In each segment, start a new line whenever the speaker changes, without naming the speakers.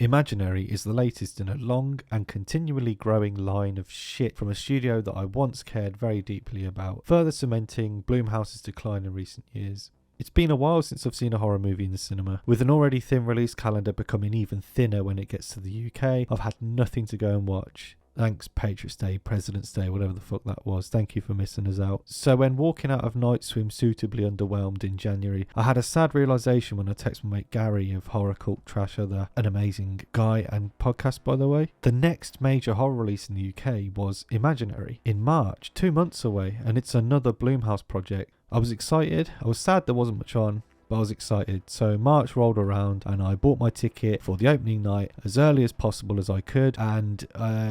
Imaginary is the latest in a long and continually growing line of shit from a studio that I once cared very deeply about, further cementing Blumhouse's decline in recent years. It's been a while since I've seen a horror movie in the cinema. With an already thin release calendar becoming even thinner when it gets to the UK, I've had nothing to go and watch. Thanks Patriots Day, President's Day, whatever the fuck that was. Thank you for missing us out. So when walking out of Night Swim suitably underwhelmed in January, I had a sad realisation when I texted my mate Gary of Horror Cult Trash Other, an amazing guy and podcast by the way. The next major horror release in the UK was Imaginary in March, 2 months away, and it's another Blumhouse project. I was excited. I was sad there wasn't much on, but I was excited. So March rolled around and I bought my ticket for the opening night as early as possible as I could, and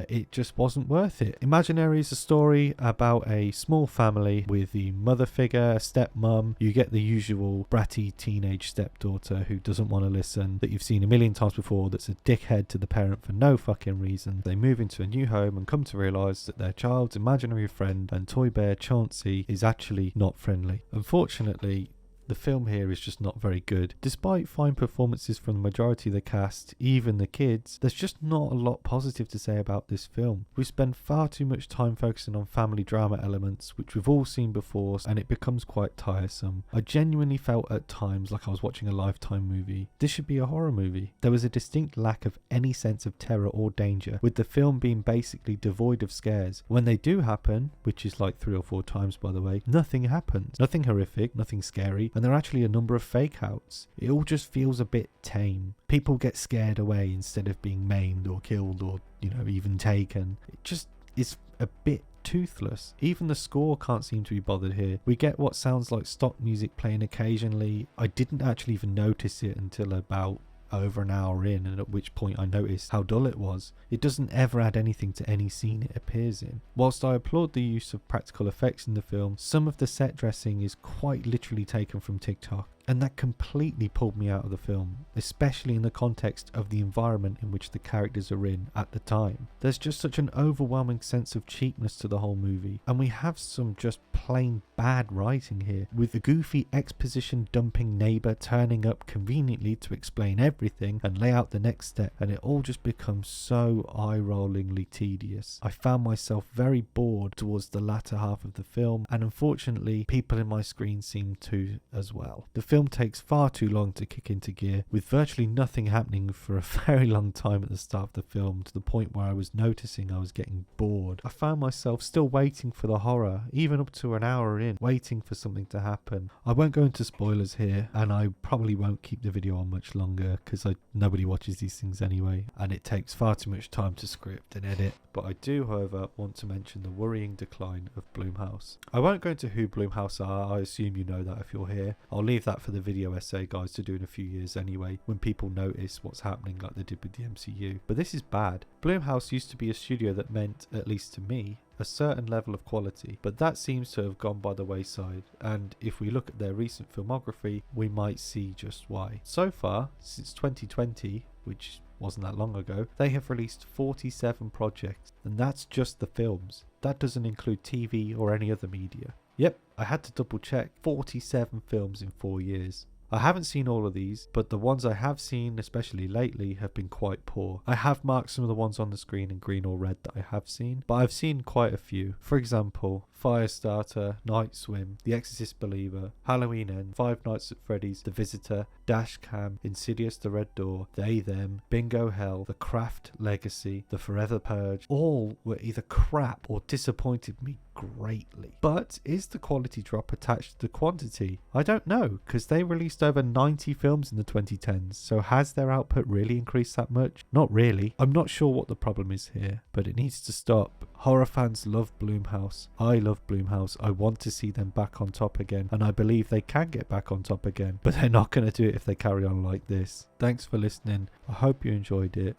it just wasn't worth it. Imaginary is a story about a small family with the mother figure, a stepmom. You get the usual bratty teenage stepdaughter who doesn't want to listen, that you've seen a million times before, that's a dickhead to the parent for no fucking reason. They move into a new home and come to realise that their child's imaginary friend and toy bear Chauncey is actually not friendly. Unfortunately, the film here is just not very good. Despite fine performances from the majority of the cast, even the kids, there's just not a lot positive to say about this film. We spend far too much time focusing on family drama elements, which we've all seen before, and it becomes quite tiresome. I genuinely felt at times like I was watching a Lifetime movie. This should be a horror movie. There was a distinct lack of any sense of terror or danger, with the film being basically devoid of scares. When they do happen, which is like 3 or 4 times by the way, nothing happens. Nothing horrific, nothing scary, and there are actually a number of fake outs. It all just feels a bit tame. People get scared away instead of being maimed or killed or, even taken. It just is a bit toothless. Even the score can't seem to be bothered here. We get what sounds like stock music playing occasionally. I didn't actually even notice it until about over an hour in, and at which point I noticed how dull it was. It doesn't ever add anything to any scene it appears in. Whilst I applaud the use of practical effects in the film, some of the set dressing is quite literally taken from TikTok, and that completely pulled me out of the film, especially in the context of the environment in which the characters are in at the time. There's just such an overwhelming sense of cheapness to the whole movie, and we have some just plain bad writing here, with the goofy exposition dumping neighbour turning up conveniently to explain everything and lay out the next step, and it all just becomes so eye-rollingly tedious. I found myself very bored towards the latter half of the film, and unfortunately people in my screen seemed to as well. The film takes far too long to kick into gear, with virtually nothing happening for a very long time at the start of the film, to the point where I was noticing I was getting bored. I found myself still waiting for the horror, even up to an hour in, waiting for something to happen. I won't go into spoilers here, and I probably won't keep the video on much longer because nobody watches these things anyway, and it takes far too much time to script and edit. But I do, however, want to mention the worrying decline of Blumhouse. I won't go into who Blumhouse are. I assume you know that if you're here. I'll leave that for the video essay guys to do in a few years anyway, when people notice what's happening like they did with the MCU. But this is bad. Blumhouse used to be a studio that meant, at least to me, a certain level of quality, but that seems to have gone by the wayside, and if we look at their recent filmography, we might see just why. So far, since 2020, which wasn't that long ago, they have released 47 projects, and that's just the films. That doesn't include TV or any other media. Yep, I had to double check. 47 films in 4 years. I haven't seen all of these, but the ones I have seen, especially lately, have been quite poor. I have marked some of the ones on the screen in green or red that I have seen, but I've seen quite a few. For example, Firestarter, Night Swim, The Exorcist Believer, Halloween End, Five Nights at Freddy's, The Visitor, Dashcam, Insidious The Red Door, They Them, Bingo Hell, The Craft Legacy, The Forever Purge. All were either crap or disappointed me greatly. But is the quality drop attached to the quantity? I don't know, because they released over 90 films in the 2010s, so has their output really increased that much? Not really. I'm not sure what the problem is here, but it needs to stop. Horror fans love Blumhouse. I love Blumhouse. I want to see them back on top again, and I believe they can get back on top again, but they're not going to do it if they carry on like this. Thanks for listening. I hope you enjoyed it.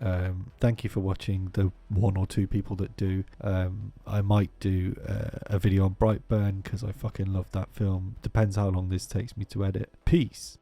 Thank you for watching, the 1 or 2 people that do. I might do a video on Brightburn because I fucking love that film. Depends how long this takes me to edit. Peace.